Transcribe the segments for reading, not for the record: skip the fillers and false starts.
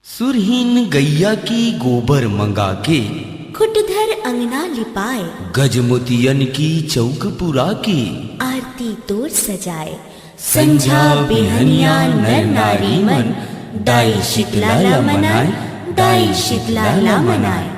सुरहीन गैया की गोबर मंगा के खुटधर अंगना लिपाए, गजमोतियन की चौक पुरा के आरती तोर सजाए। संझा बिहनिया नर नारी मन, दाई शीतला मनाए, दाई शीतला मनाए।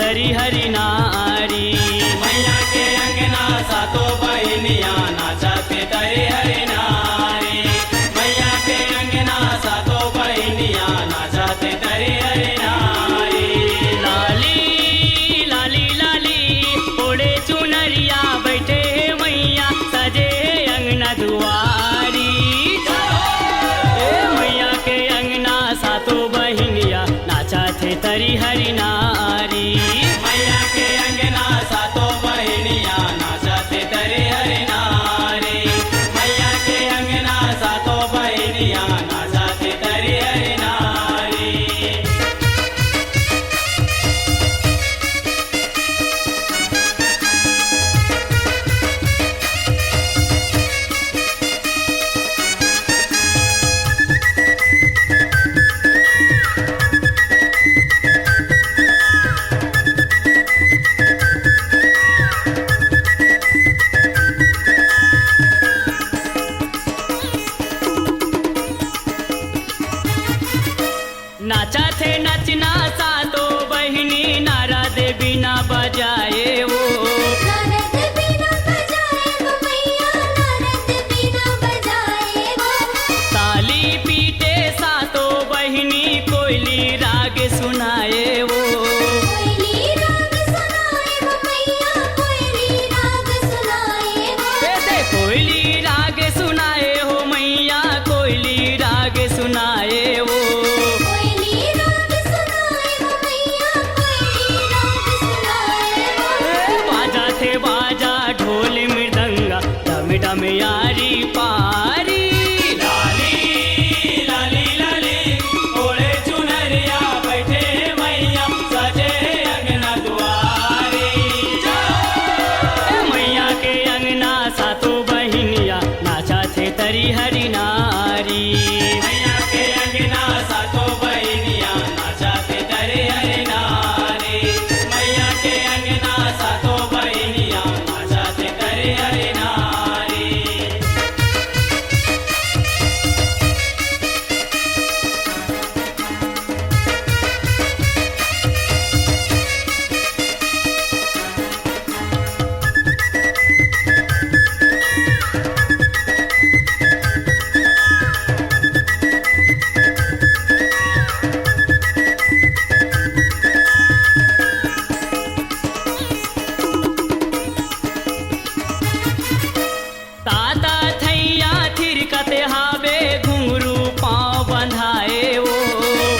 तरी हरि नारी। मैया के अंगना सातो बहनिया नाचते तरी हरि नारी। मैया के अंगना सातो बहनिया नाचते तरी हरि नारी। लाली लाली लाली ओढ़े चुनरिया बैठे मैया सजे अंगना दुआरी। ए मैया के अंगना सातो बहनिया नाचा थे तरी हरि नारी। मैया के अंगना सातो बहनिया नाचते तरी हरि नारी। मैया के अंगना सातो बहनिया नाचते तरी हरि नारी। नाचा थे नचना सातो बहिनी नारा दे बिना बजाए वो। नारद बिना बजाए वो मैया, नारद बिना बजाए वो। ताली पीटे सातो बहिनी कोयली राग सुनाए वो। कोयली राग सुनाए वो मैया, कोयली राग सुनाए वो। दे कोयली राग सुनाए हो मैया, कोयली राग सुनाए वो। कोयली राग सुनाए वो मैया, कोयली राग सुनाए वो। बाजा थे बाजा ढोल मृदंगा डम डम यारी पारी। लाली लाली लाली ओढ़े चुनरिया बैठे मैया सजे अंगना दुआरी। ए मैया के अंगना सातो बहिनिया नाचा थे तरी हरि नारी। मैया के अंगना सातो बहनिया नाचते तरी हरि नारी। मैया के अंगना सातो बहनिया नाचते तरी हरि नारी। ताता थैया थिरकते हावे घुंघरू पाँव बंधाए वो।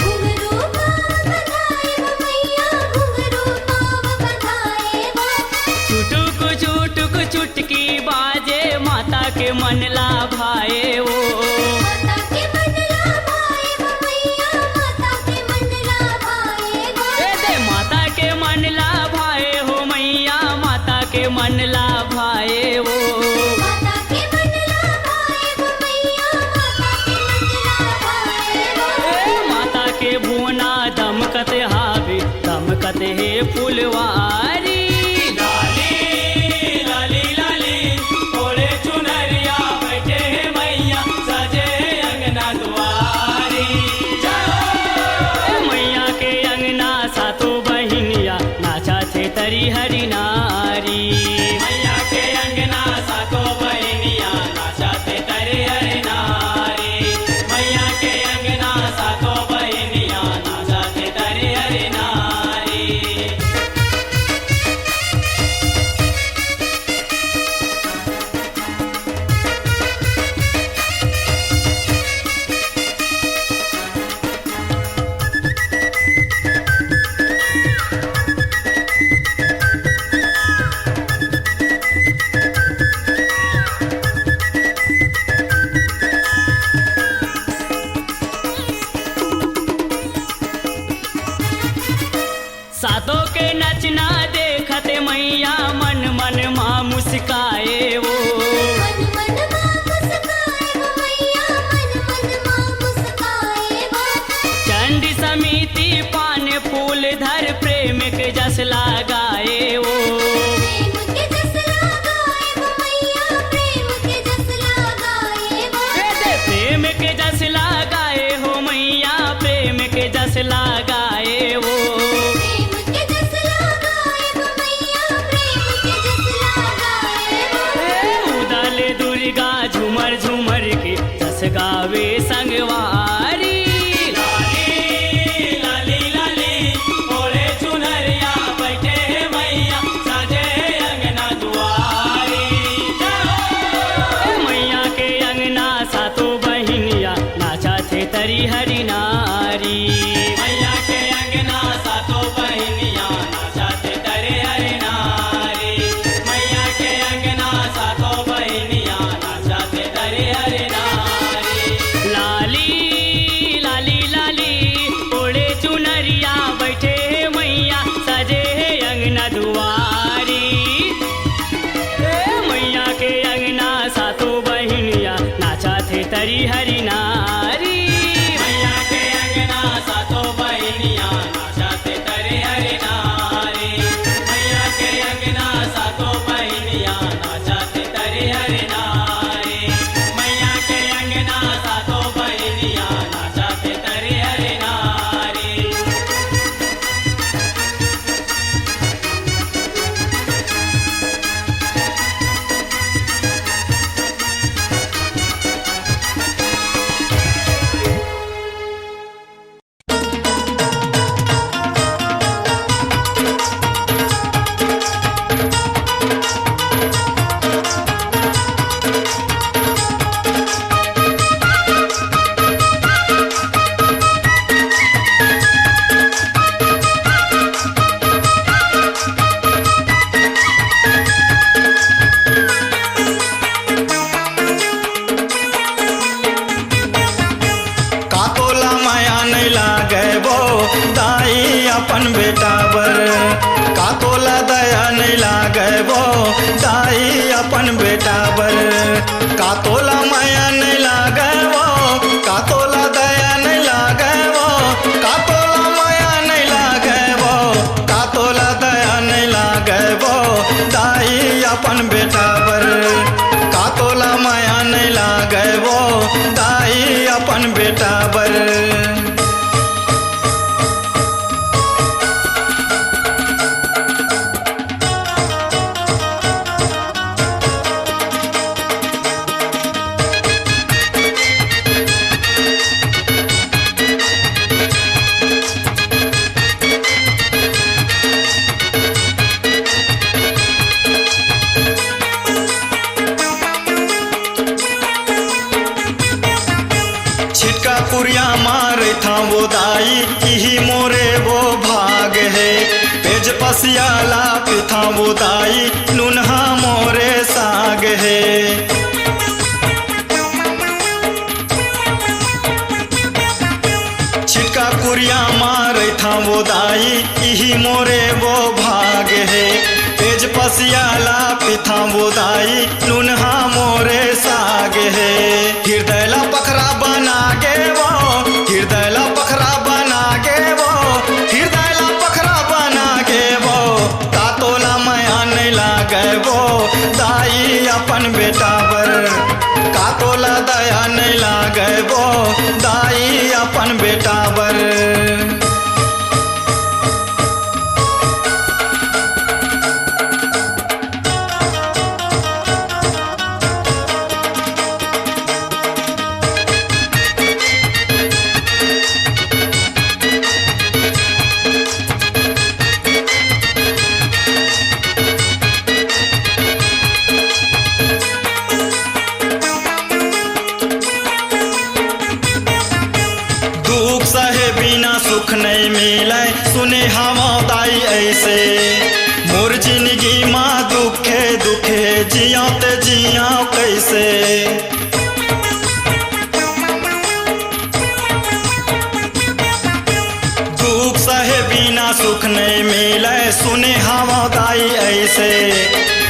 घुंघरू पाँव बंधाए वो मैया, घुंघरू पाँव बंधाए वो। चुटुक चुटुक चुटकी बाजे माता के मन ला भाए वो। माता के मन ला भाए वो मैया, माता के मन ला भाए वो। ए दे माता के मन ला भाए हो मैया, माता के मन ला भाए वो। माता के मन ला भाए वो मैया, माता के मन ला भाए वो। ए माता के भुवना दमकते हावे दमकते हे फुलवारी। लाली लाली लाली ओढ़े चुनरिया बैठे मैया सजे अंगना दुआरी। ए मैया के अंगना सातो बहिनिया नाचा थे तरी हरि नारी। मैया के अंगना सातो बहनिया नाचते तरी हरि नारी। मैया के अंगना सातो बहनिया नाचते तरी हरि नारी। सातों के नचना देखते मैया मन मन माँ मुस्काए वो। मन मन माँ मुस्काए वो मैया, मन मन माँ मुस्काए वो। चंडी समिति पान फूल धर प्रेम के जस लगाए वो। प्रेम के जस लगाए वो मैया, प्रेम के जस लगाए वो। प्रेम के जस लगाए हो मैया, प्रेम के जस लगाए वो। प्रेम के जस लगाए अपन बेटा बर। का तोला दया नहीं लागे वो दाई अपन बेटा बर। का तोला माया नहीं लागे वो, का तोला दया नहीं लागे वो, का तोला माया नहीं लागे वो, का तोला दया नहीं लागे वो दाई अपन बेटा बर। का तोला माया नहीं लागे वो दाई अपन बेटा बर। छिटका पुरिया मारे था वो दाई यही मोरे वो भाग है। पेज पसियाला पे था वो दाई नुनहा मोरे साग है। छिटका पुरिया मारे था वो दाई यही मोरे वो भाग है। पेज पसियाला पे था वो दाई नुनहा मोरे साग है। हृदय ला पखरा बना गे वो, हृदय ला पखरा बना गे वो, हृदय ला पखरा बना गे वो। का तोला माया नहीं लागे वो दाई अपन बेटा बर। का तोला दया नहीं लागे वो दाई अपन बेटा बर। दुख सहे बिना सुख नहीं मिले सुने हम दाई ऐसे। मोर जिंदगी माँ दुखे दुखे जिया ते जिया कैसे। दुख सहे बिना सुख नहीं मिले सुने हम दाई ऐसे।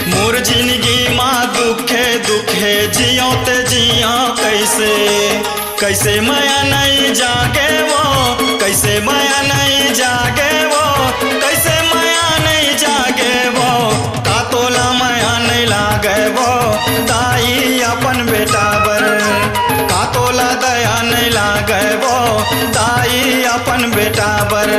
मोर जिंदगी माँ दुखे दुखे जिया ते जिया कैसे। कैसे माया नहीं जागे वो, कैसे माया नहीं जागे वो, कैसे माया नहीं जागे वो। का तोला माया नहीं लागे वो दाई अपन बेटा बर। का तोला दया नहीं लागे वो दाई अपन बेटा बर।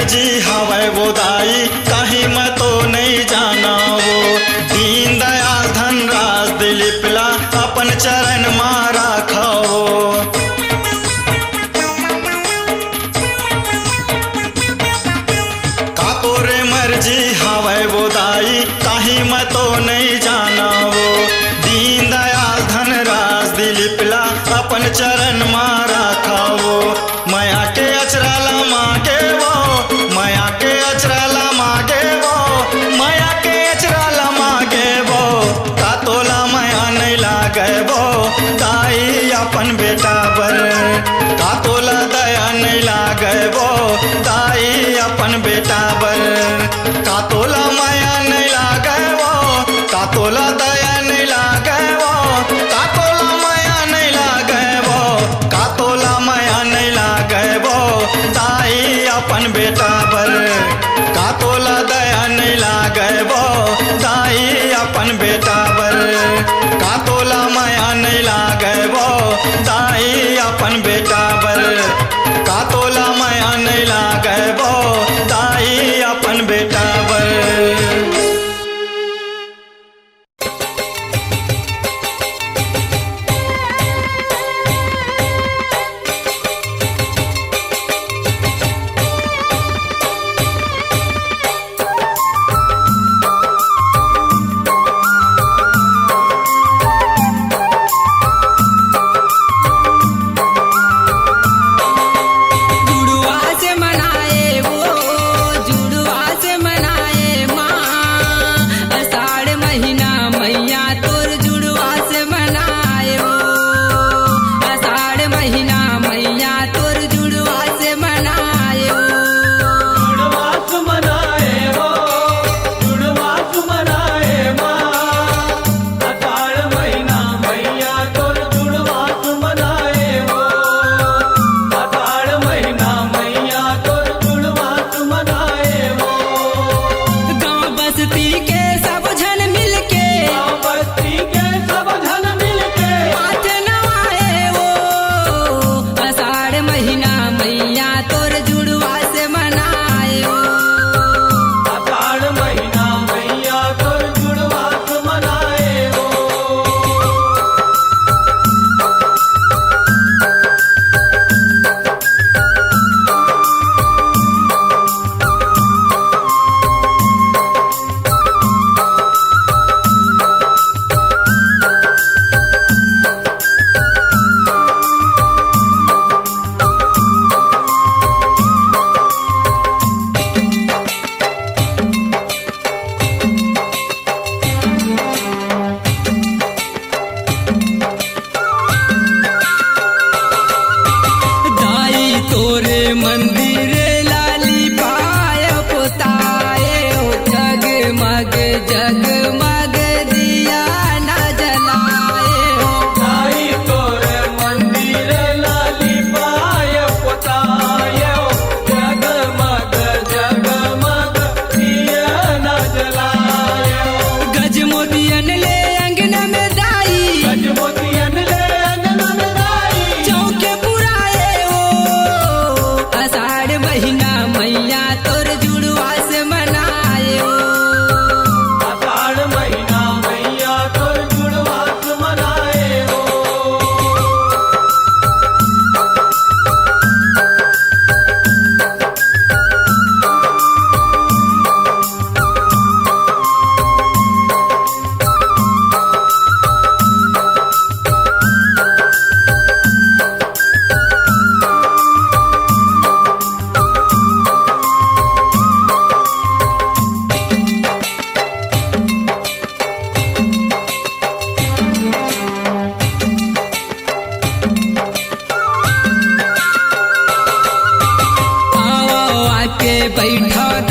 जी हवे वो दाई कहीं मैं तो नहीं जाना वो। दीन दयाल धनराज दिलीप ला अपन चरण मारा खाओ। का तोरे मर्जी हवे वो दाई कहीं मैं तो नहीं जाना वो। दीन दयाल धनराज दिलीप ला अपन चरण मारा खाओ। माया के अचरा ला मांगे वो, माया के अचरा ला मांगे वो, माया के अचरा ला मांगे वो। का तोला माया नहीं लागे वो दाई अपन बेटा बर। का तोला दया नहीं लागे वो दाई अपन बेटा बर। का तोला माया नहीं लागे वो, का तोला दया नहीं लागे वो, का तोला माया नहीं लागे वो, का तोला माया नहीं लागे वो दाई अपन बेटा बर। का तोला दया नहीं लागे वो दाई अपन बेटा बर। का तोला माया नहीं लागे वो दाई अपन बेटा बर। का तोला माया नहीं लागे वो दाई अपन बेटा बर।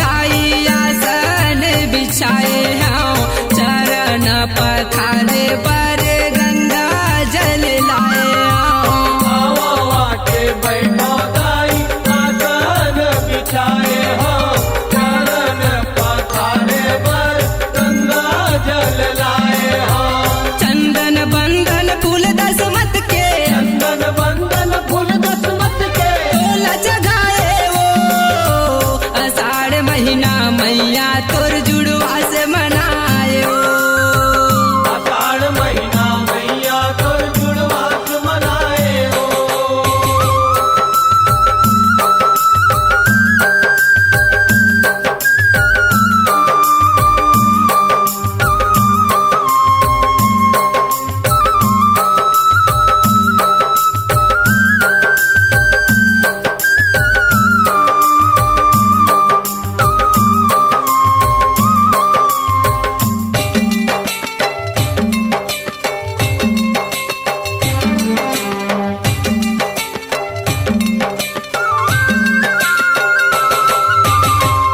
दाई आसन बिछाए हैं चरण पखारे पर गंगा जल लाए आवा के बैठो दाई आसन बिछाए हो चरण पखारे पर गंगा जल लाए हो चंदन बंदन फूल दसमत के चंदन बंदन फूल दसमत के तोला जगाए वो आषाढ़ महीना मैया तोर जुड़वा से मनाए वो आषाढ़ महीना मैया तोर जुड़वास मनाए हो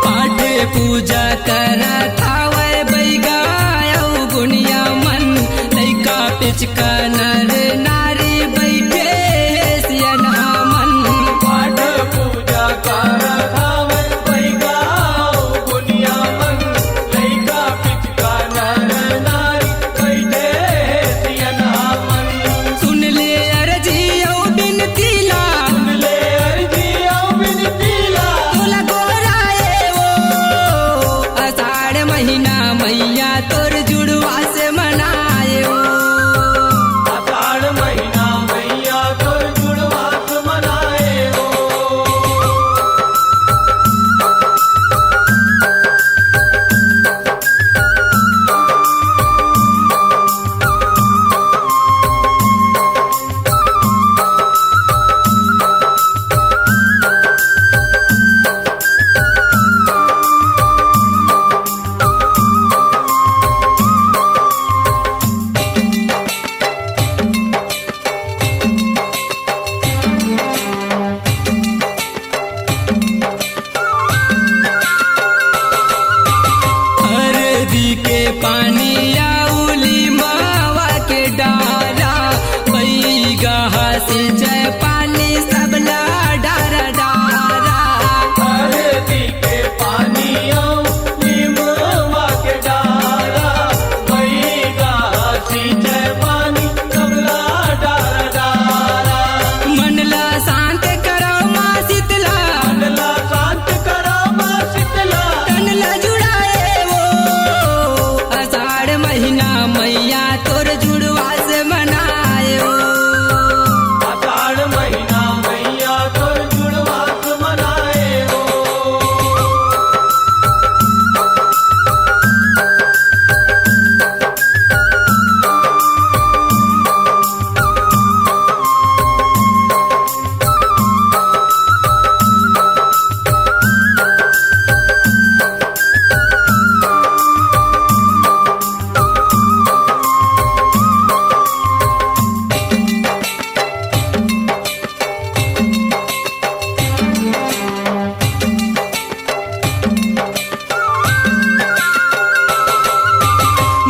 पाठ पूजा करत हावय बैगायौ गुनिया मन लैका पिचका नर नारी बैठे सियनहा मन पाठ पूजा करत हावय बैगाओ गुनिया मन लइका पिचका नर नारी बैठे सियनहा मन सुन ले अर्जियो बिनती ला सुन ले अर्जियो बिनती ला तोला गोराए वो आषाढ़ महीना मैया तोर जुड़वा से मनाए वो आषाढ़ महीना मैया तोर जुड़वास मनाए हो हरदी के पानी आउली मावा के डारा बैगा सिंचाई पानी सबला डारा डारा हरदी के पानियों नीमवा के डारा बैगा सिंचाई पानी सबला डारा डारा मनला शांत करो माँ शीतला मनला शांत करो माँ शीतला तनला जुड़ाए वो आषाढ़ महीना मैया तोर जुड़वा से मनाए वो आषाढ़ महीना मैया तोर जुड़वास मनाए हो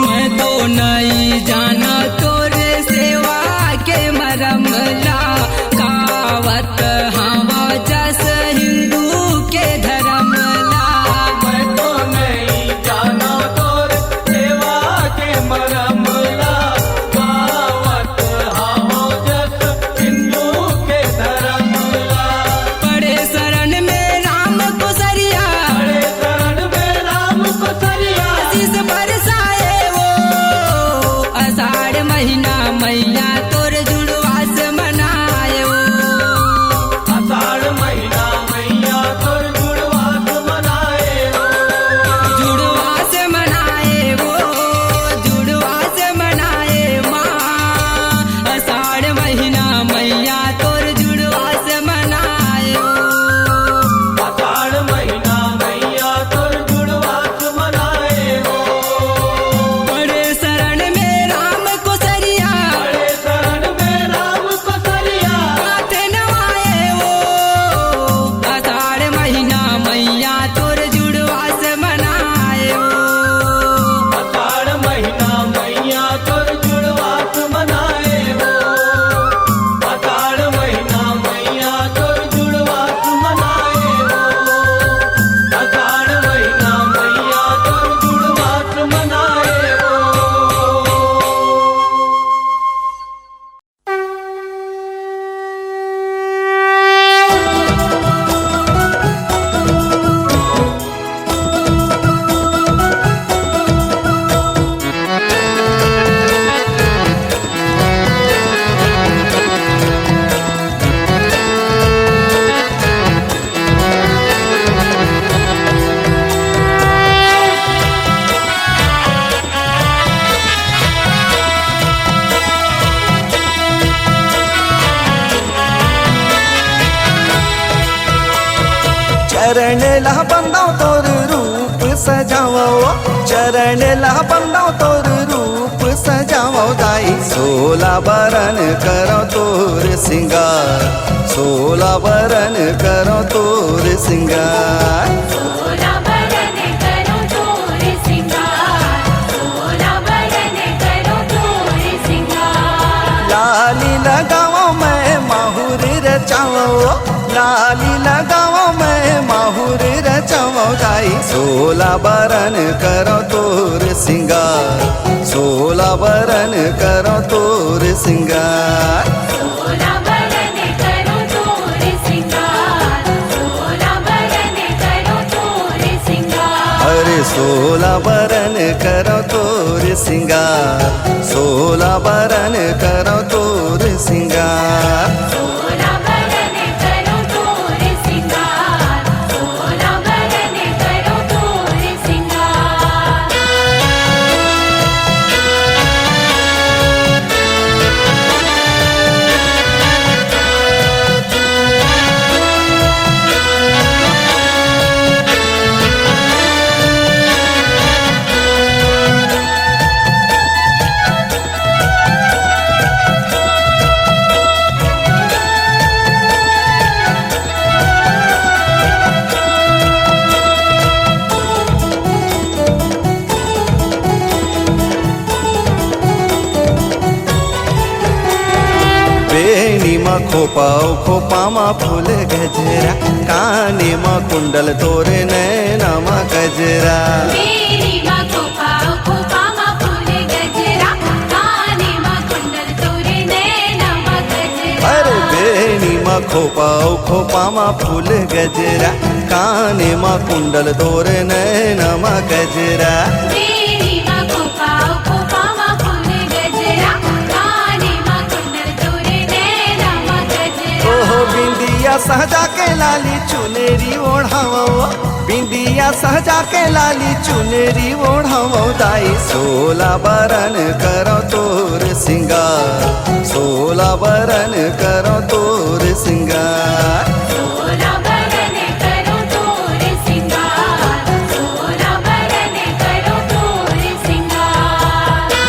मैं तो नहीं जाना तोरे सेवा के मरमला कावत हवा जस हिंदू के धर्मला मैं तो नहीं जाना तोर सेवा के मरमला गावत हावो जस हिंदू के धर्मला पड़े शरण में राम को सरिया बड़े शरण में राम को सरिया आशीष बरसाए वो आषाढ़ महीना मैया तोर जुड़वा से मनाए वो आषाढ़ महीना मैया तोर जुड़वास मनाए हो जुड़वा से मनाए वो जुड़वा से मनाए माँ आषाढ़ महीना मैया तोर जुड़वा से मनाए वो आषाढ़ महीना मैया तोर जुड़वास मनाए हो बड़े शरण में राम को सरिया बड़े चरण ला बंदाओ तोर रूप सजावो चरण ला बंदाओ तोर रूप सजावो दाई 16 बरन करो तोर सिंगार 16 बरन करो तोर सिंगार 16 बरन करो तोर सिंगार 16 बरन करो तोर सिंगार लाली लगाओ मैं माहुर रचाओ लाली लगाओ मैं माहुर रचाओ दाई 16 बरन करो तोर सिंगार 16 बरन करो तोर सिंगार 16 बरन करो तोर सिंगार 16 बरन करो तोर सिंगार अरे 16 बरन करो तोर सिंगार 16 बरन करो तोर सिंगार 16 बरन करो तोर सिंगार 16 बरन करो तोर सिंगार बेनी मा खोपाओ खोपा मा फूल गजरा काने मा कुंडल तोरे नैना मा गजरा मेरी माँ को पाओ फूल गजरा काने माँ कुंडल तोरे नैना माँ गजरा अरे बेनी मा खोपाओ खोपा मा फूल गजरा काने मा कुंडल तोरे नैना मा गजरा मेरी माँ को पाओ फूल गजरा काने माँ कुंडल तोरे नैना माँ गजरा ओहो बिंदिया सहजा के लाली चुनेरी ओढ़ावो बिंदिया सहजा के लाली चुनेरी ओढ़ावो दाई 16 बरन करो तोर सिंगार 16 बरन करो तोर सिंगार 16 बरन करो तोर सिंगार 16 बरन करो तोर सिंगार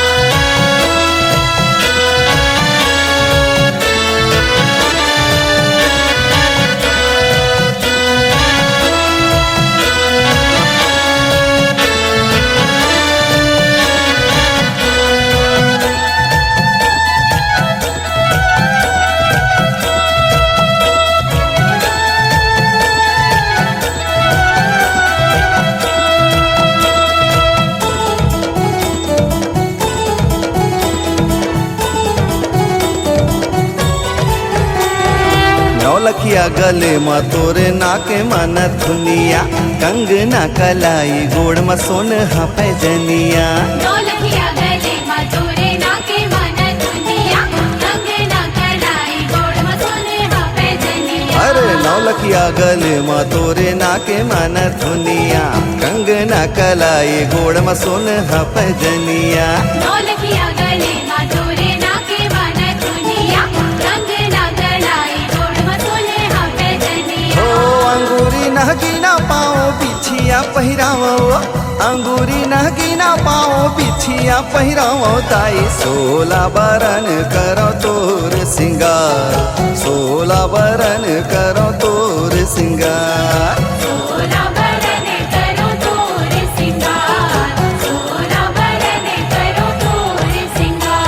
नौलखिया गले मा तोरे नाके मन धुनिया कंगना कलाई गोड़ मा सोन हा पैजनिया नौलखिया गले माँ तोरे नाके मन दुनिया कंगना कलाई गोड़ में सोने हा पैजनिया अरे नौलखिया गले मा तोरे नाके मन धुनिया कंगना कलाई गोड़ मा सोन हा पैजनिया नौलखिया गले माँ तोरे नाके मन दुनिया कंगना कलाई गोड़ में सोने हा पैजनिया ओ अंगूरी नहगीना पाओ बिछिया पहिरावो अंगूरी नहगीना पाओ बिछिया पहिरावो ताई 16 बरन करो तोर सिंगार 16 बरन करो तोर सिंगार 16 बरन करो तोर सिंगार 16 बरन करो तोर सिंगार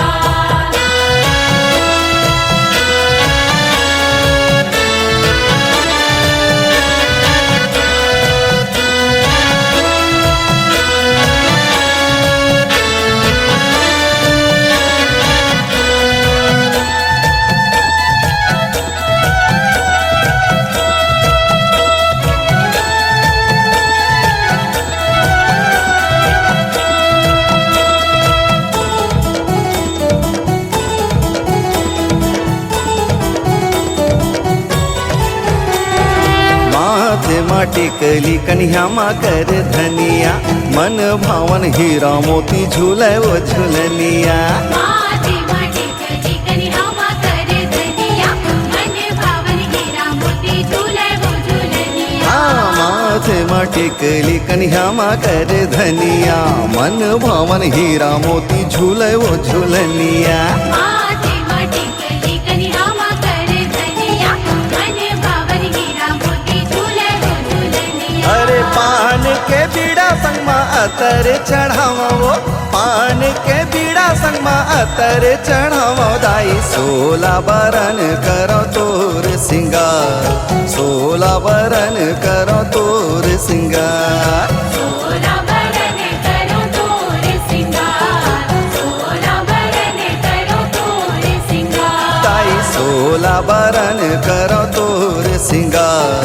माटी कली कन्या मा कर धनिया मन भावन हीरा मोती झूले वो झूलनिया माटी माटी कली कन्या मा कर धनिया मन भावन हीरा मोती झूले वो झूलनिया हाँ माथे में टिकली कन्या माँ कर धनिया मन भावन हीरा मोती झूले वो झूलनिया माथे मटिकली कन्या मा कर धनिया मन भावन हीरा मोती झूले वो झूलनिया अरे पान के बीड़ा संग माँ अतर चढ़ावो पान के बीड़ा संग माँ अतर चढ़ावो दाई 16 बरन करो तोर सिंगार 16 बरन करो तोर सिंगार 16 बरन करो तोर सिंगार 16 बरन करो तोर सिंगार दाई 16 बरन करो तोर सिंगार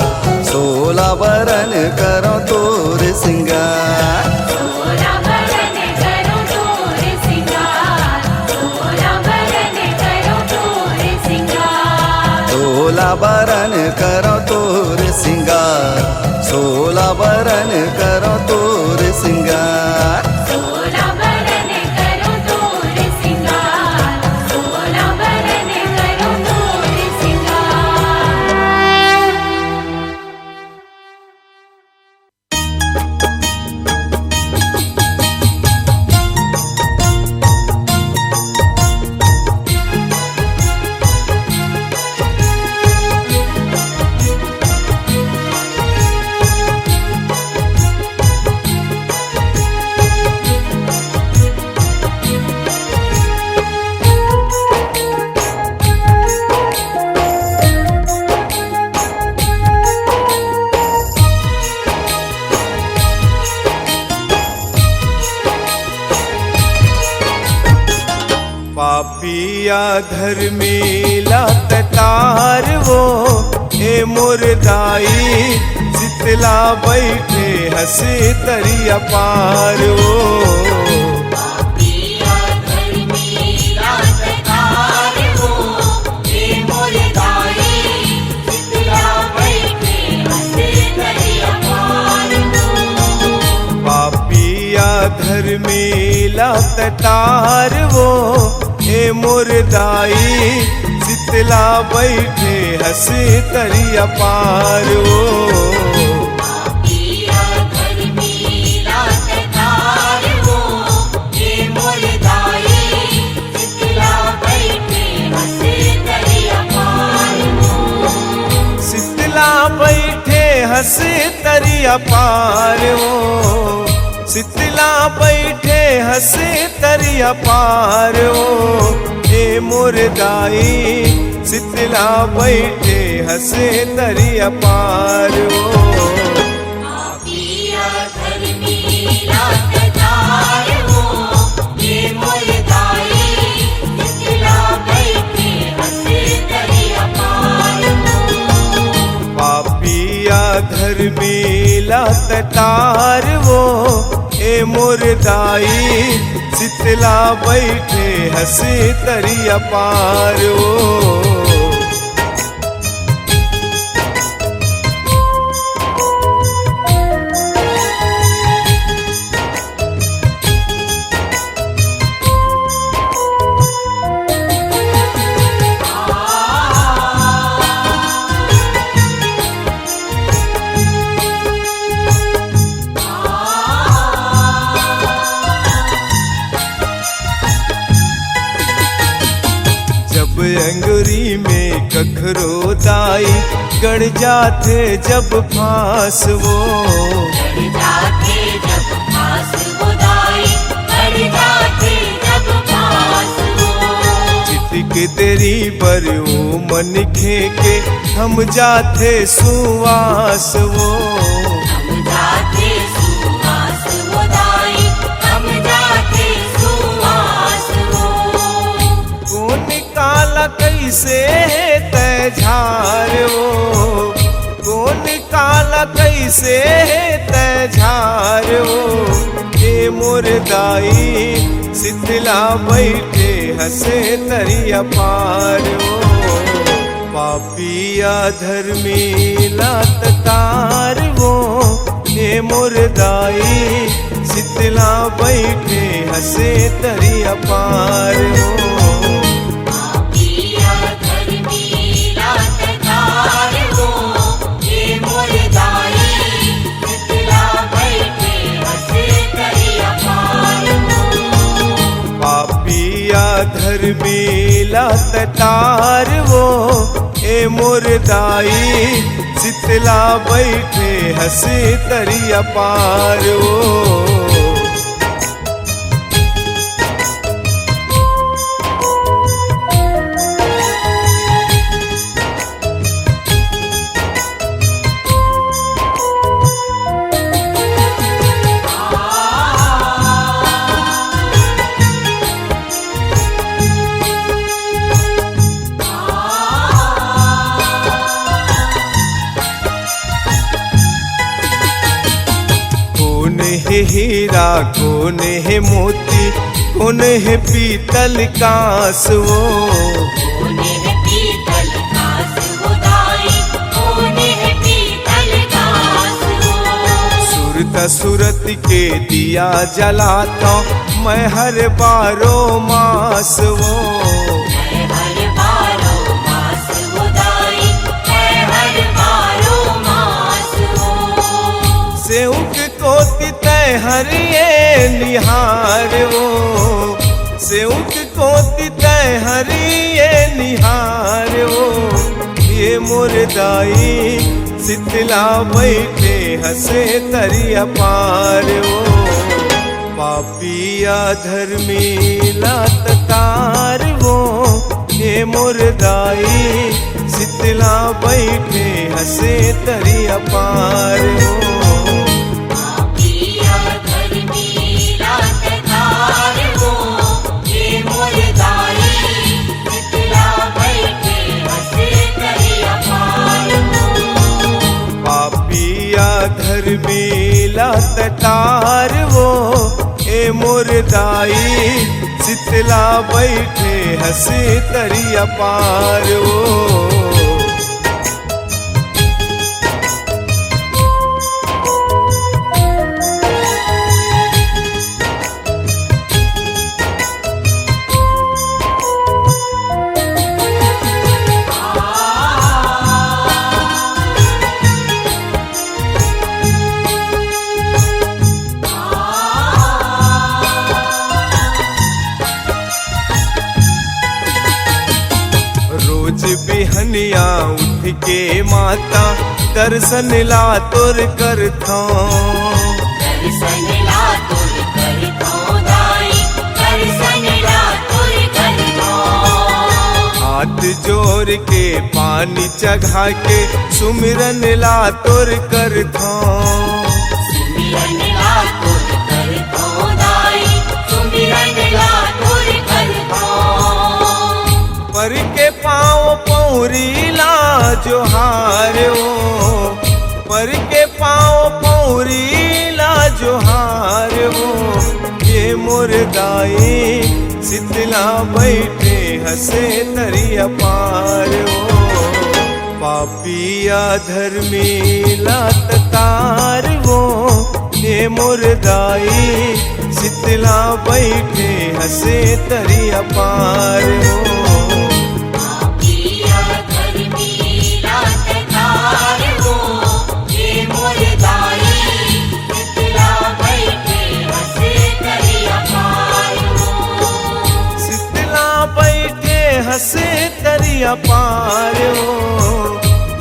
16 बरन करो तोर सिंगार 16 बरन करो तोर सिंगार 16 बरन करो तोर सिंगार 16 बरन करो तोर सिंगार 16 बरन करो तोर सिंगार 16 बरन करो तोर सिंगार 16 बरन करो तोर सिंगार पापिया धर्मीला ततार वो ए मुर्दाई शीतला बैठे हंसे तरिया पार वो पिया धर्मी रात तार वो हे मुर्दाई शीतला बैठे हंसे दरिया पार वो पापिया धर्मीला ततार वो ए मुर्दाई शीतला बैठे हंसे तरिया पार वो पिया धर्मी रात तार वो हे मुर्दाई शीतला बैठे हंसे दरिया पार वो शीतला बैठे हंसे तरिया पार वो शीतला बैठे हंसे तरिया पार वो ए मुर्दाई शीतला बैठे हंसे तरिया पार वो पिया धर्मी रात तार वो हे मुर्दाई शीतला बैठे हंसे दरिया पार वो पापिया धर्मीला ततार वो ए मुर्दाई शीतला बैठे हंसे तरिया पार वो जब अंगुरी में कखरो दाई गड़ जाते जब फांस वो कर जाते जब पास वो दाई कर जाते जब पास वो चिटक तेरी पर वो मन खेके हम जाते सुवास वो हम जाते सुवास वो दाई हम जाते सुवास वो कौन काला कैसे तय झार वो कौन काला कैसे तय झार वो ए मुर्दाई शीतला बैठे हंसे तरिया पार वो पापिया धर्मीला ततार वो ए मुर्दाई शीतला बैठे हंसे तरिया पार वो पिया धर्मी रात तार वो हे मुर्दाई धर्मीला ततार वो ए मुर्दाई शीतला बैठे हंसे तरिया पार वो। है हीरा कौन है मोती कौन है पीतल कांस वो। कौन है पीतल कांस वो दाई, कौन है पीतल कांस वो। सूरत सूरत के दिया जलाता मैं हर बारो मास वो। मैं हर बारो मास वो दाई, मैं हर बारो मास वो। सेउक कोति तय हरिये निहार वो। सेउक कोति तय हरिये निहार वो। ये मुर्दाई शीतला बैठे हंसे तरिया पार वो। पापिया धर्मीला ततार वो। ये मुर्दाई शीतला बैठे हंसे तरिया पार वो। धर्मीला ततार वो ए मुर्दाई शीतला बैठे हंसे तरिया पार वो। बिहनिया उठ के माता दर्शन ला तोर करथो। दर्शन ला तोर करथो दाई, दर्शन ला तोर करथो। हाथ जोड़ के पानी चढ़ा के सुमिरन ला तोर करथो। सुमिरन ला तोर करथो दाई, सुमिरन ला तोर करथो। पर के पाँव पौरी ला जोहार वो। पर के पाँव पौरी ला जोहार वो। ये मुर्दाई शीतला बैठे हंसे तरिया पार वो। पापिया धर्मीला ततार वो। ये मुर्दाई शीतला बैठे हंसे तरिया पार वो। हंसे तरिया पार वो।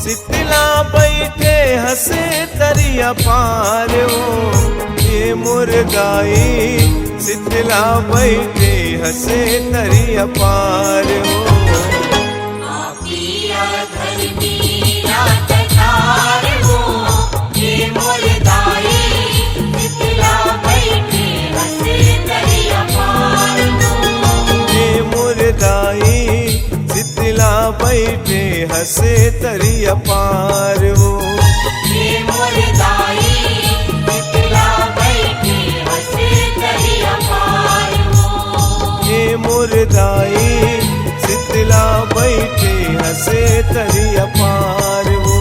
शीतला बैठे हंसे तरिया पार वो। ये मुर्दाई शीतला बैठे हंसे तरिया पार वो। पापिया धर्मीला ततार वो। ये मुर्दाई शीतला बैठे हंसे तरिया पार वो। ये मुर्दाई शीतला बैठे हंसे तरिया पार वो। ये मुर्दाई शीतला बैठे हंसे तरिया पार वो। ये मुर्दाई शीतला बैठे हंसे तरिया पार वो।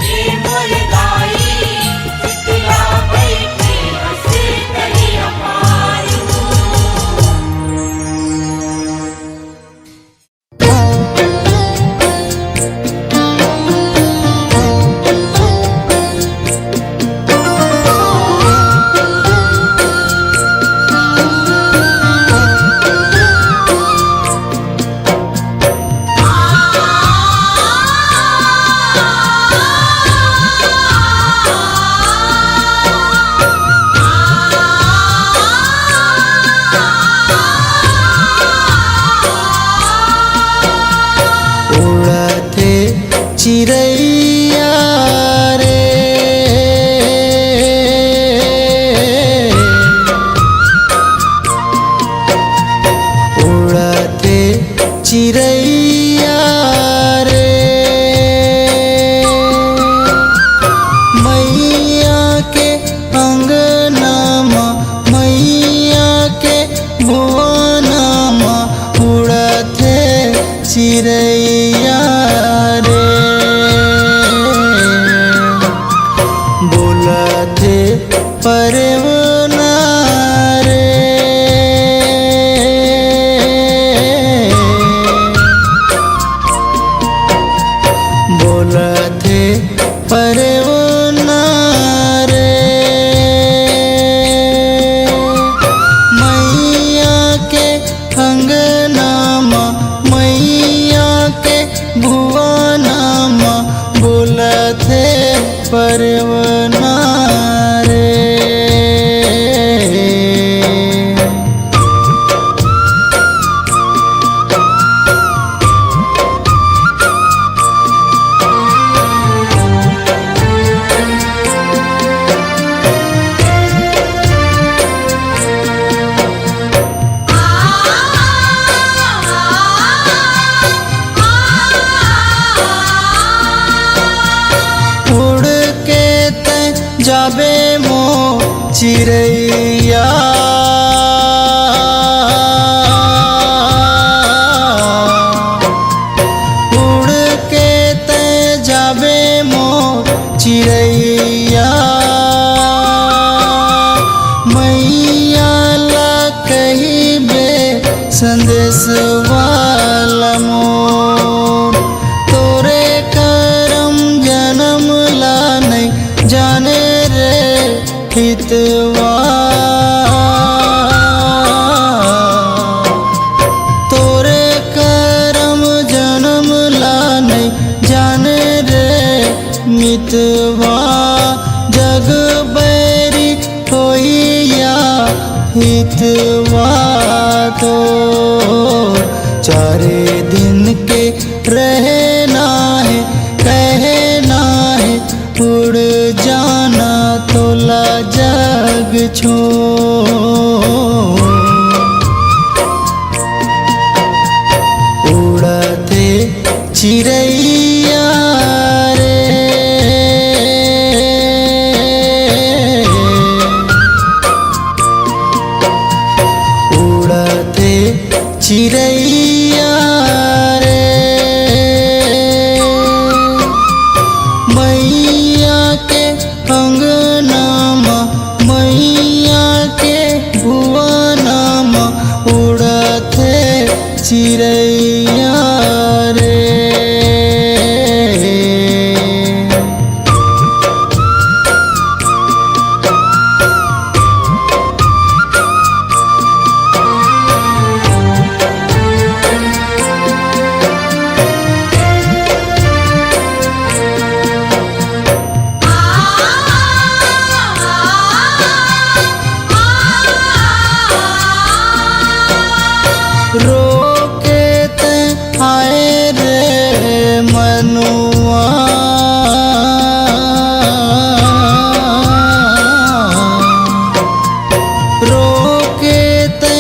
ये मुर्दाई शीतला बैठे हंसे तरिया पार वो। चिरैया रे उड़ते चिरैया रे मैया के अंगनामा मैया के भुवनामा उड़ते चिरैया रे बोलते परवना रे बोलते परवना रे मैया के अंगनामा मैया के भुवनामा बोलते परवना रे उड़ के ते जाबे मो चिरैया उड़ के ते जाबे मो चिरैया मैया ला कहिबे संदेश वाला मोर तोरे करम जन्म ला नहीं जाने रे हितवा तोरे करम जन्म ला नहीं जाने रे मितवा जग बैरी होइया हितवा तो चारे दिन के रहना है कहना है उड़ जाना तोला जग छोड़ उड़ते चिरैया रे उड़ते चिरैया रे मैया के अंगनामा मैया के भुवनामा उड़ते चिरैया रे रोके ते आए रे मनुआ रोके ते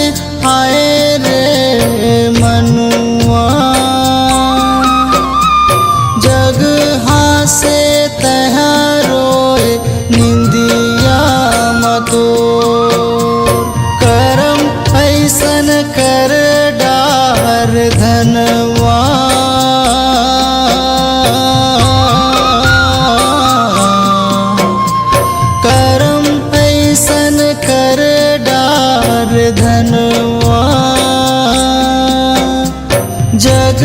आए रे मनुआ जग हासे तह रोए निंदिया मतो करम ऐसन कर डार धनवा करम ऐसन कर डार धनवा जग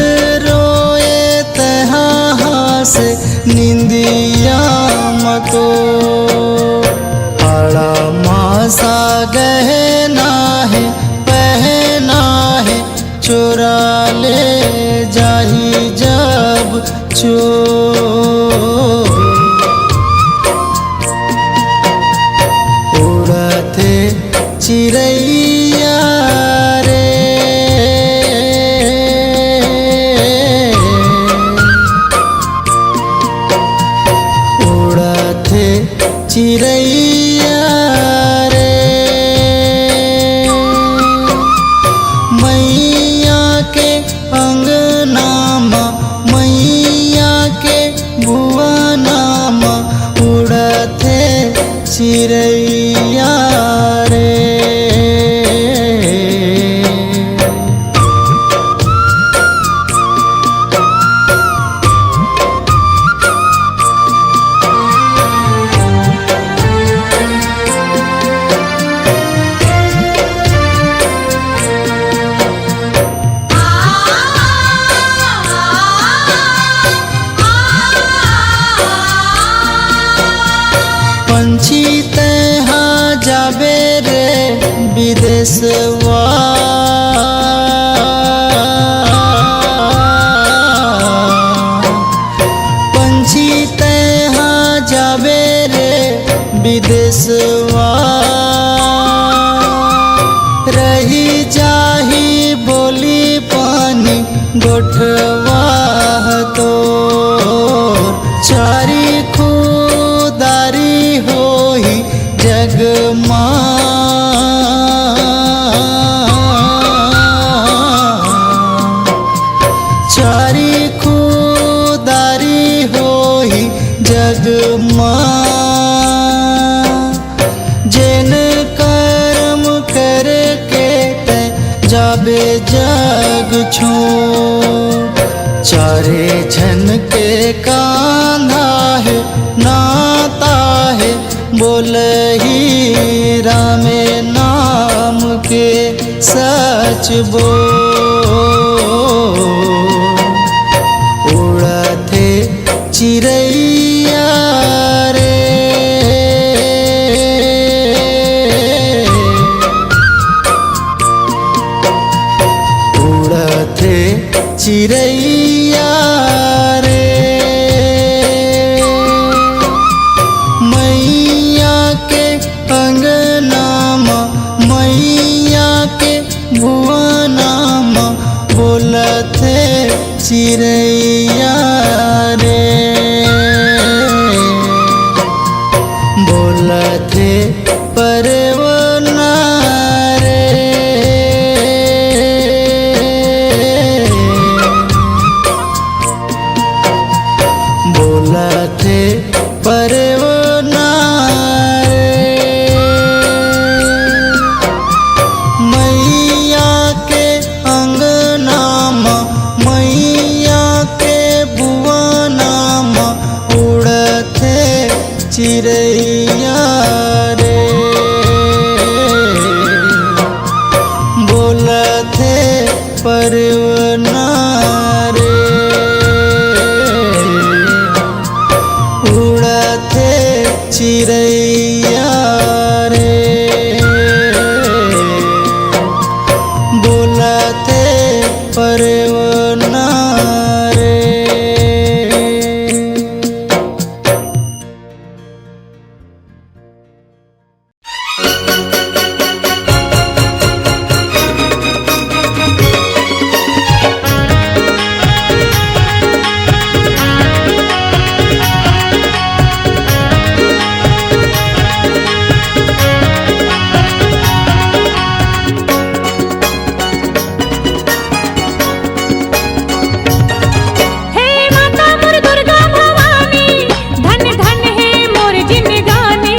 रोए तहाँ से निंदिया मतो आड़ा मासा गहना है पहना है चोरा ले जाही जब चोर उड़ते चिरैया रे विदेशवा। पंछी तहाँ जावे रे विदेशवा, रही जाही बोली पानी गोठवा तो चारी खुदारी होई जगमा। चारी खुदारी होई जगमा, जिन कर्म करके तै जाबे जग छोड़। चारे जन के कांधा है नाता है, बोलही रामे नाम के सच बोल। उड़ते चिड़ैया रे, उड़ते चिड़ैया रे, मैया के अंगनामा मैया के भुवनामा बोलते चिड़ैया रे, बोलते परवना रे, बोलते परवना रे। मैया के अंगनामा मैया के भुवनामा उड़ते चिड़ैया रे, बोलते परवना रे, उड़ते चिड़ैया रे, बोलते परवना रे। हे माता मोर दुर्गा भवानी, धन धन गे मोर जिनगानी।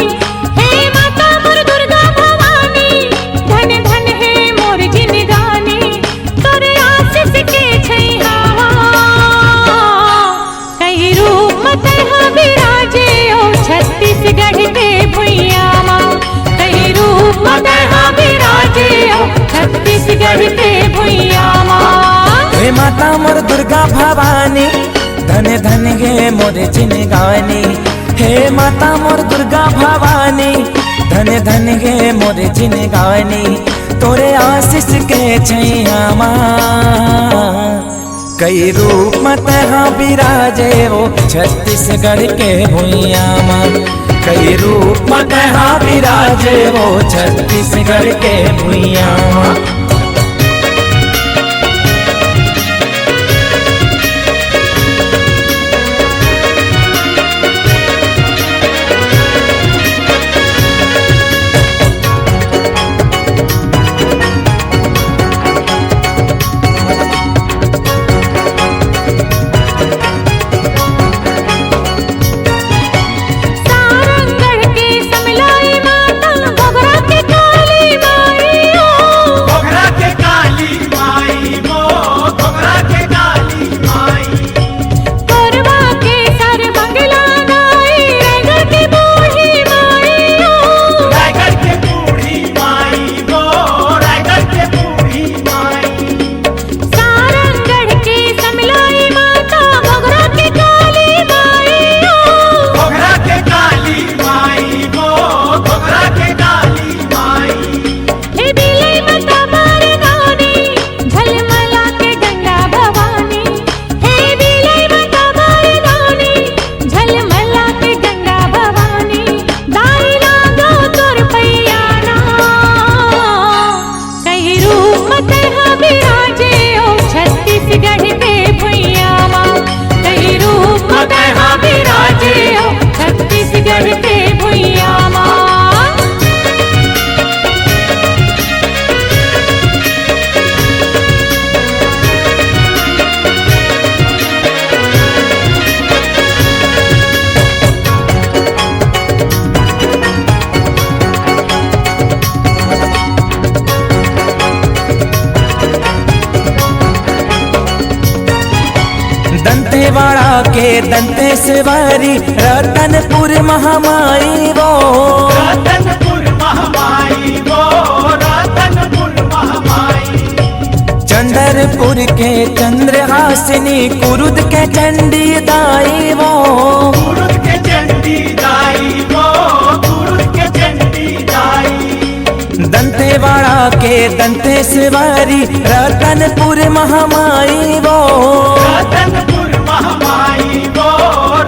हे माता मोर दुर्गा भवानी, धन धन गे मोर जिनगानी। तोरे आशीष के छैया माँ, कई रूप मत हाँ विराजे वो छत्तीसगढ़ के भुइया माँ। कई रूप मत हाँ विराजे वो छत्तीसगढ़ के भुइया माँ। सारंगढ़ के समलाई माता, घोघरा के काली माई ओ, घोघरा दंतेवाड़ा के दंतेश्वरी रतनपुर महामाई वो रतनपुर महामाई वो रतनपुर महामाई। चंद्रपुर के चंद्रहासिनी कुरुद के चंडी दाई वो कुरुद के चंडी दाई वो कुरुद के चंडी दाई। दंतेवाड़ा के दंतेश्वरी रतनपुर महामाई वो रतनपुर महामाई वो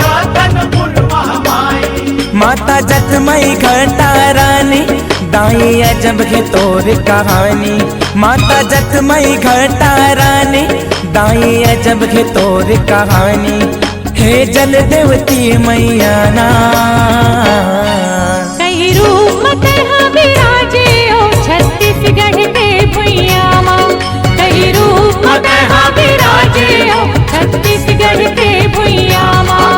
रतनपुर महामाई। माता जगमई घटा रानी दाई अजब के तोर कहानी। माता जगमई घटा रानी दाई अजब के तोर कहानी। हे जल देवती मैया ना कई रूप तरह विराजे ओ छत्तीसगढ़ के भुइया माँ। कई रूप तरह विराजे ओ छत्तीसगढ़ के भुइया माँ।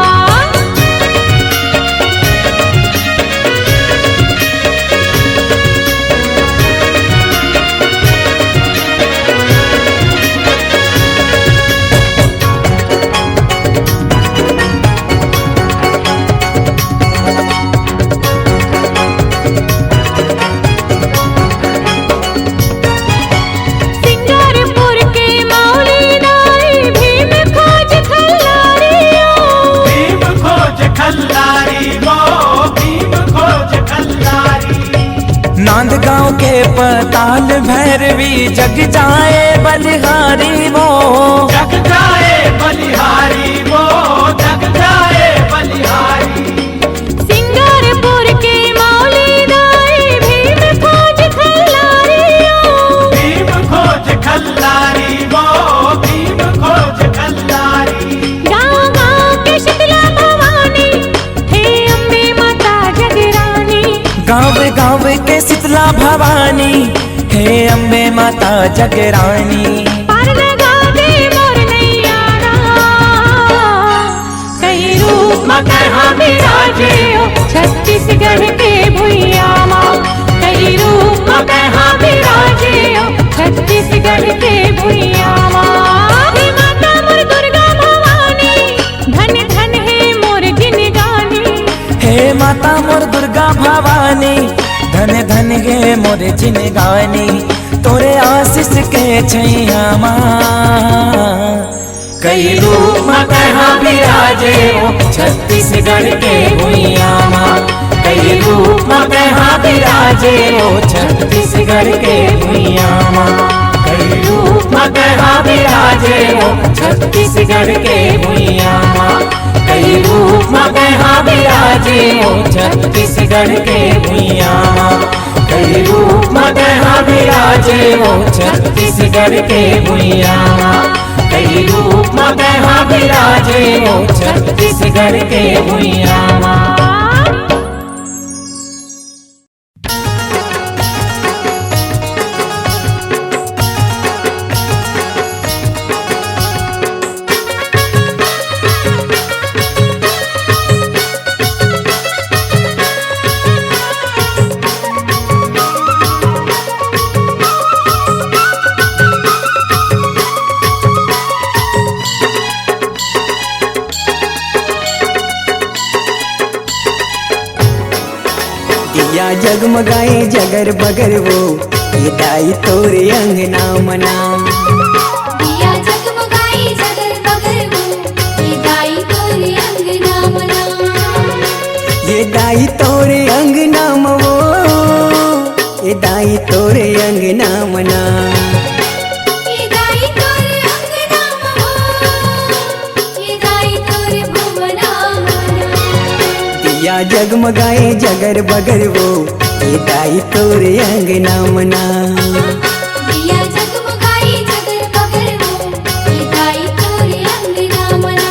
सिंगारपुर के मौली दाई भीम खोज खल्लारियो। भीम खोज खल्लारी वो भीम खोज खल्लारी। नांदगांव के पताल भैरवी जग जाए बलिहारी वो जग जाए बलिहारी वो जग जाए बलिहारी। सिंगारपुर के मौली दाई भीम खोज खल्लारियो। भीम खोज खल्लारी वो भीम खोज खल्लारी। गाँव गाँव के शीतला भवानी हे अम्बे माता जगरानी। गाँव गाँव के शीतला भवानी हे अम्बे माता जगरानी। पार लगा दे मोर नैया कई रूप कहाँ विराजे ओ छत्तीसगढ़ के भुइया माँ। कई रूप कहाँ विराजे ओ छत्तीसगढ़ के भुइया माँ। हे माता मोर दुर्गा भवानी धन धन है मोर जिनगानी। हे माता मोर दुर्गा भवानी धन धन गे मोर जिनगानी। तोरे आशीष के छैया माँ कई रूप कहाँ विराजे ओ छत्तीसगढ़ के भुइया माँ। कई रूप कहाँ विराजे ओ छत्तीसगढ़ के भुइया माँ। कई रूप कहाँ विराजे ओ छत्तीसगढ़ के भुइया माँ। कई रूप कहाँ विराजे ओ छत्तीसगढ़ के भुइया माँ। कई रूप कहाँ विराजे ओ छत्तीसगढ़ के भुइया माँ। कई रूप कहाँ विराजे ओ छत्तीसगढ़ के भुइया माँ। दिया जगमगाए जगर बगर वो ये दाई तोरे अंगना मना। दिया जगमगाई जगर बगर वो ये दाई तोरे अंगना मना। ये दाई तोरे अंगना मवो ये दाई तोरे अंगना मना। ये दाई तोरे अंगना महो ये दाई तोरे भुवना मना। दिया जगमगाए जगर बगर वो ये दाई तोरे अंगना मना। दिया जगमगाई जगर बगर वो ये दाई तोरे अंगना मना।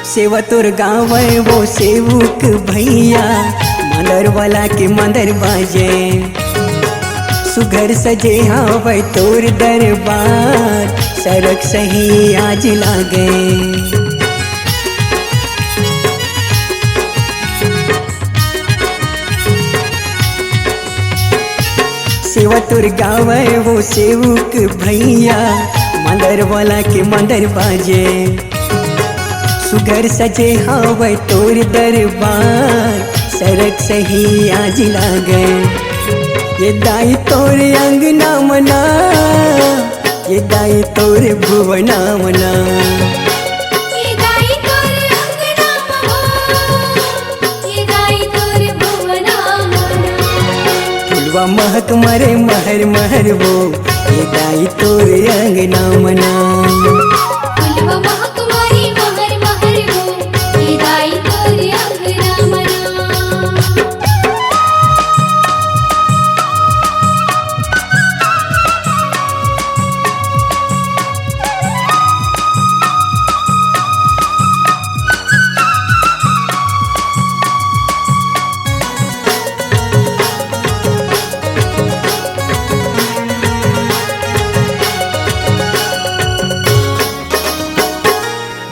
सेवा तोर गाँव वो सेवक भैया मांदर वाला के मांदर बाजे सुघर सजे हवे तोर दरबार सरक सही आज लागे सेवा तोर गावे वो सेवक भैया मंदर वाला के मंदर बाजे सुघर सजे हवे तोर दरबार सरक सही आज लागे ये दाई तोर अंगना मना ये दाई तोर भुवना मना ये दाई तोर अंगना मना ये दाई तोर भुवना मना फुलवा महक मरे महर महर वो ये दाई तोर अंगना मना फुलवा महक मारी महर महर वो ये दाई तोर अंगना मना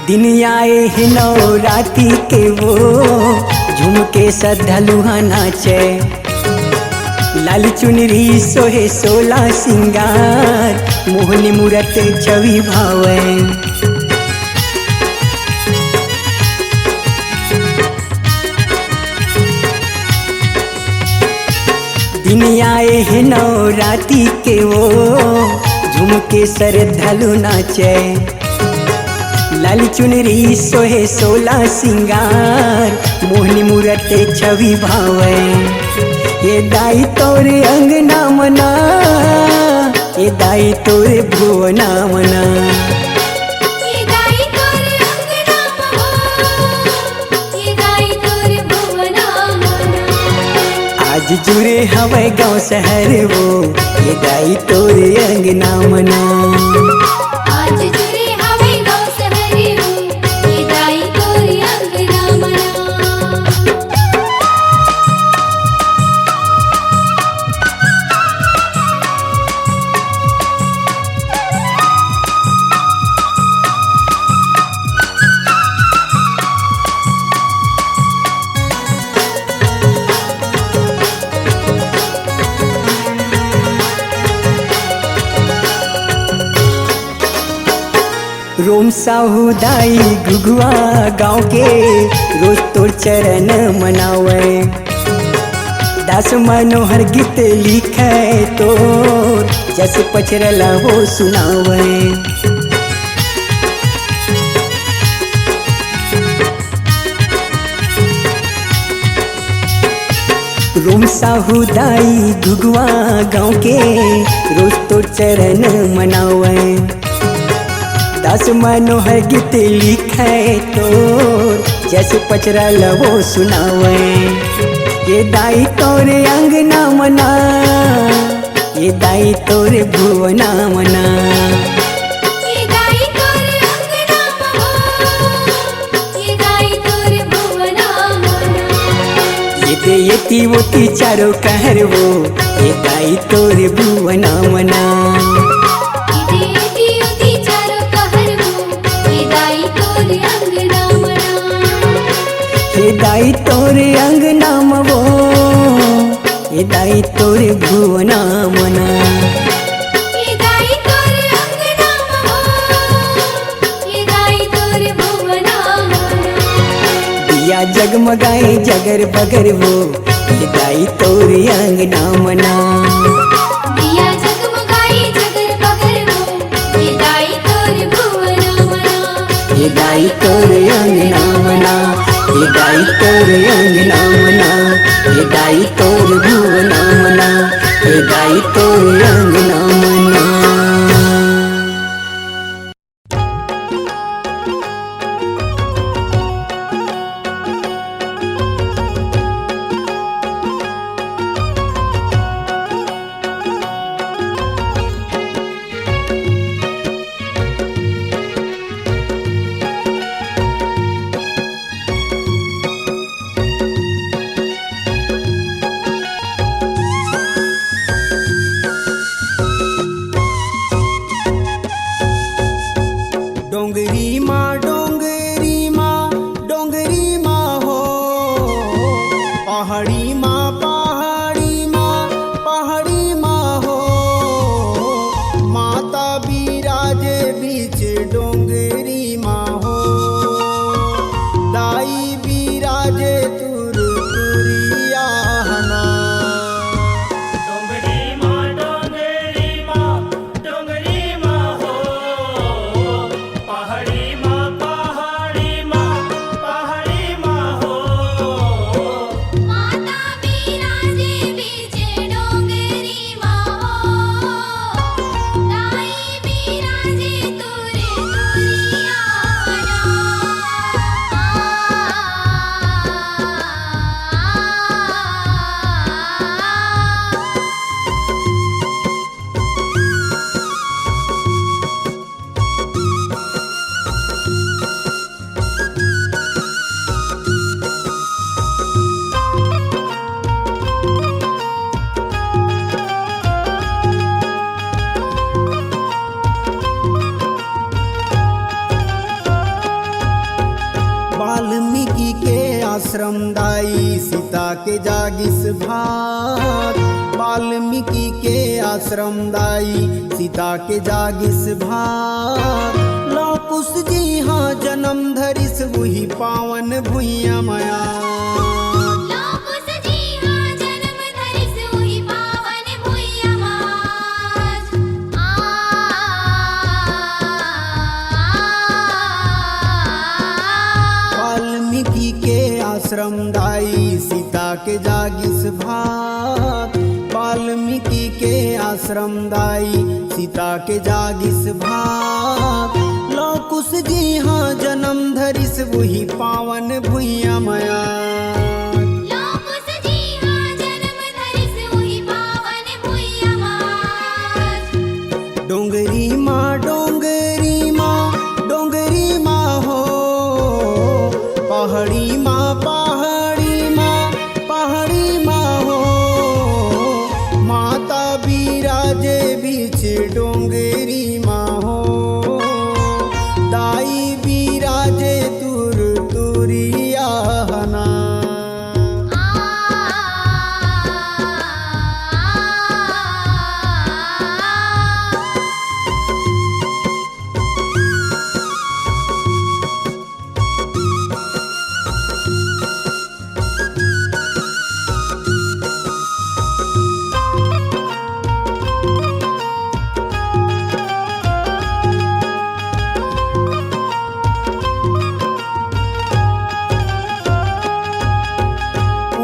दिन आए हैं नवरात्रि के वो झुमके सधलुहा नाचे लाल चुनरी सोहे सोला सिंगार मोहनी मूरत छवि भावे दिन आए हैं नवरात्रि के वो झुमके सरधलु नाचे लाल चुनरी सोहे सोला सिंगार मोहनी मूरत छवि भावे ये दाई तोर अंगना मना ये दाई तोर भुवना मना ये दाई तोर अंगना मना ये दाई तोर भुवना मना आज जुड़े हवे गाँव शहर वो ये दाई तोर अंगना मना आज जुरे हवे गाँव शहर वो ये दाई तोर अंगना मना रोम साहू दाई घुघुआ गाँव के रोज तोर चरण मनावे दास मनोहर गीत लिखे तोर जस पचरला वो सुनावे रोम साहू दाई घुघुआ गाँव के रोज तोर चरण मनावे दास मनोहर गीत लिखे तोर जैसे पचरा लवो सुनावे ये दाई तोर अंगना मना ये दाई तोर भुवना मना ये दाई तोर अंगना मना ये दाई तोर भुवना मना ये दे येती वोती चारों कहर वो ये दाई तोर भुवना मना ये दाई तोर अंगना मवो ये दाई तोर भुवना मना ये दाई तोर अंगना मवो ये दाई तोर भुवना मना दिया जगमगाए जगर बगर वो ये दाई तोर अंगना मना दिया जगमगाए जगर बगर वो ये दाई तोर भुवना मना ये दाई तोर अंगना मना ये दाई तोर अंगना मना ये दाई तोर भुवना मना ये दाई तोर अंगना मना डोंगरी माँ हो, पहाड़ी माँ हो, माता बिराजे बीच डोंगरी माँ हो, दाई बिराजे तुरिया हना। डोंगरी माँ हो, पहाड़ी माँ हो, माता बिराजे बीच डोंगरी माँ हो, दाई बिराजे तुरिया वाल्मीकि के आश्रम दाई सीता के जागिस भाग, वाल्मीकि के आश्रम दाई सीता के जागिस भाग, लौकुश जी हाँ जन्म धरिस वही पावन भुइया माया। लौकुश जी हाँ जन्म धरिस वही पावन भुइया माज। वाल्मीकि के आश्रम दाई सीता के जागिस भाग, वाल्मीकि के आश्रम दाई सीता के जागिस भाग, लौकुश जी हाँ जन्म धरिस वही पावन भुइया माया। लौकुश जी हाँ जन्म धरिस वही पावन भुइया माज। डोंगरी माँ हो, पहाड़ी माँ हो, माता बिराजे बीच डोंगरी माँ हो, दाई बिराजे तुरिया हना।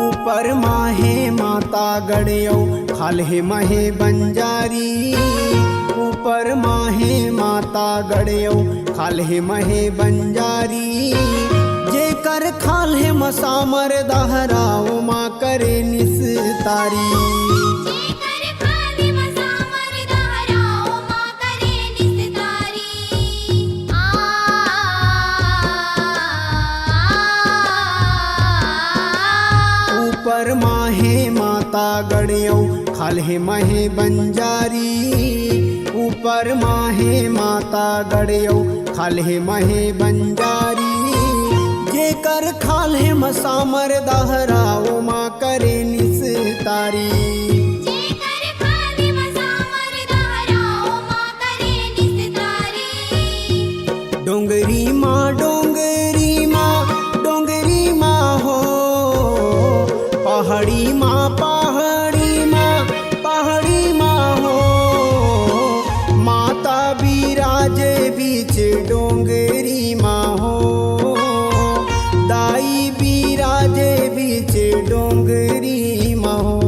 ऊपर माहे माता गड़ियो खाले महे बंजारी, ऊपर माहे माता गड़ियो खाले महे बंजारी, जेकर खाले मसामर दहराओ माँ करे निस्तारी। जेकर खाले मसामर दहराओ माँ करे निस्तारी। ऊपर माहे माता गड़ियो खाले महे बंजारी, ऊपर माहे माता गड़ियो खाले महे बंजारी, जेकर खाले मसामर दहराओ माँ करे निस्तारी। जेकर खाले मसामर दहराओ माँ करे निस्तारी। डोंगरी माँ हो, पहाड़ी माँ हो, माता बिराजे बीच डोंगरी माँ हो, दाई बिराजे बीच डोंगरी माँ हो।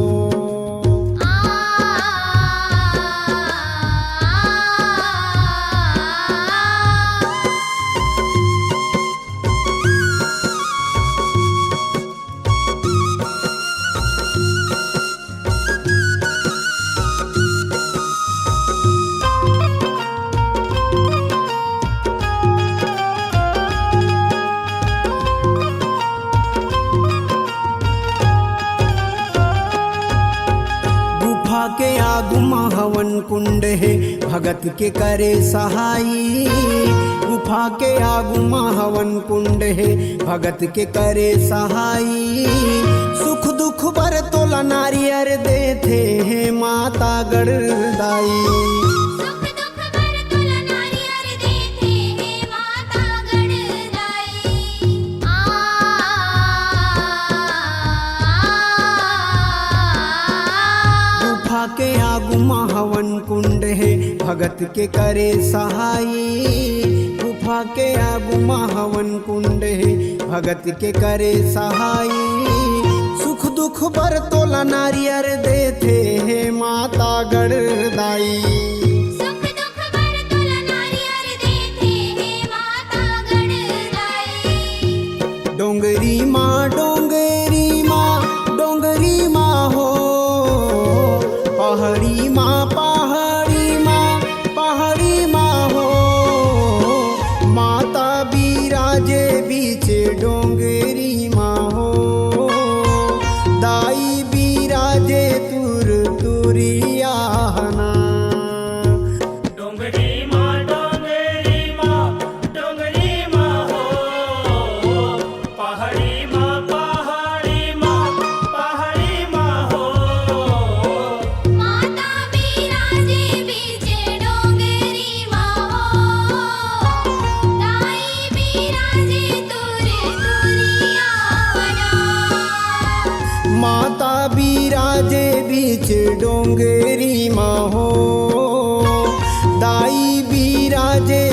के आगु हवन कुंड है भगत के करे सहाई, गुफा गुफा के आगु हवन कुंड है भगत के करे सहाई सुख दुख बर तोला नारियर देते हैं माता गढ़दाई सुख दुख बर तोला नारियर देते हैं माता गढ़दाई गुफा के आगु हवन कुंड है भगत के करे सहाई गुफा के आगु हवन कुंड है भगत के करे सहाई सुख दुख बर तोला नारियर देते हैं माता गढ़दाई सुख दुख बर तोला नारियर देते हैं माता गढ़दाई डोंगरी माँ डोंगरी माँ डोंगरी माँ हो पहाड़ी माँ पहाड़ी माँ पहाड़ी माँ हो माता बिराजे बीचे डोंगरी माँ हो दाई बिराजे तुर तुरियाना डोंगरी माँ डोंगरी माँ डोंगरी माँ हो पहाड़ी माँ पहाड़ी माँ पहाड़ी माँ हो माता बिराजे बीचे डोंगरी माँ हो दाई बिराजे तुरे तुरियाना माता बिराजे बीच डोंगरी माँ हो दाई बिराजे